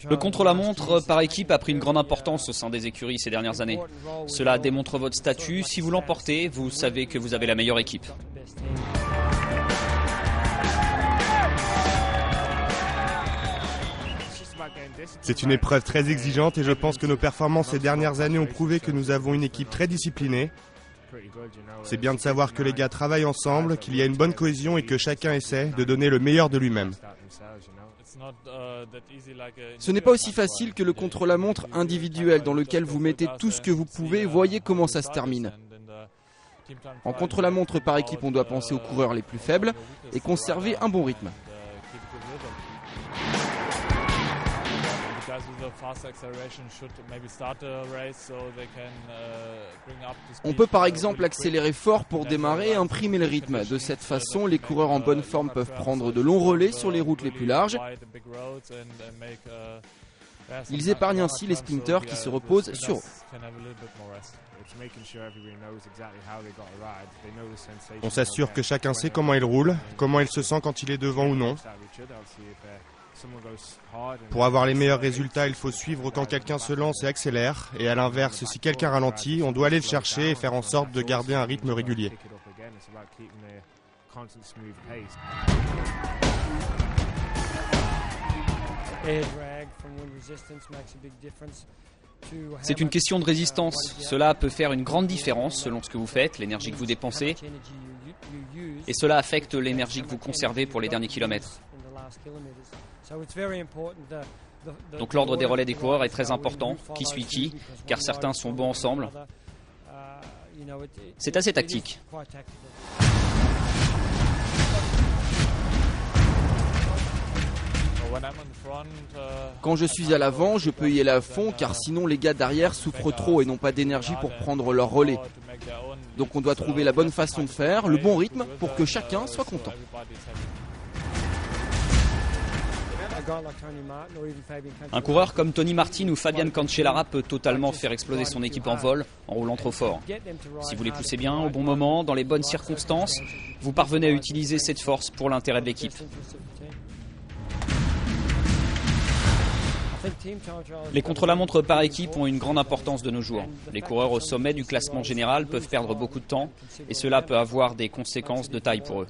Le contre-la-montre par équipe a pris une grande importance au sein des écuries ces dernières années. Cela démontre votre statut. Si vous l'emportez, vous savez que vous avez la meilleure équipe. C'est une épreuve très exigeante et je pense que nos performances ces dernières années ont prouvé que nous avons une équipe très disciplinée. C'est bien de savoir que les gars travaillent ensemble, qu'il y a une bonne cohésion et que chacun essaie de donner le meilleur de lui-même. Ce n'est pas aussi facile que le contre-la-montre individuel dans lequel vous mettez tout ce que vous pouvez et voyez comment ça se termine. En contre-la-montre par équipe, on doit penser aux coureurs les plus faibles et conserver un bon rythme. On peut par exemple accélérer fort pour démarrer et imprimer le rythme. De cette façon, les coureurs en bonne forme peuvent prendre de longs relais sur les routes les plus larges. Ils épargnent ainsi les sprinteurs qui se reposent sur eux. On s'assure que chacun sait comment il roule, comment il se sent quand il est devant ou non. Pour avoir les meilleurs résultats, il faut suivre quand quelqu'un se lance et accélère. Et à l'inverse, si quelqu'un ralentit, on doit aller le chercher et faire en sorte de garder un rythme régulier. C'est une question de résistance. Cela peut faire une grande différence selon ce que vous faites, l'énergie que vous dépensez. Et cela affecte l'énergie que vous conservez pour les derniers kilomètres. Donc l'ordre des relais des coureurs est très important, qui suit qui, car certains sont bons ensemble. C'est assez tactique. Quand je suis à l'avant, je peux y aller à fond car sinon les gars derrière souffrent trop et n'ont pas d'énergie pour prendre leur relais. Donc on doit trouver la bonne façon de faire, le bon rythme pour que chacun soit content. Un coureur comme Tony Martin ou Fabian Cancellara peut totalement faire exploser son équipe en vol en roulant trop fort. Si vous les poussez bien, au bon moment, dans les bonnes circonstances, vous parvenez à utiliser cette force pour l'intérêt de l'équipe. Les contre-la-montre par équipe ont une grande importance de nos jours. Les coureurs au sommet du classement général peuvent perdre beaucoup de temps et cela peut avoir des conséquences de taille pour eux.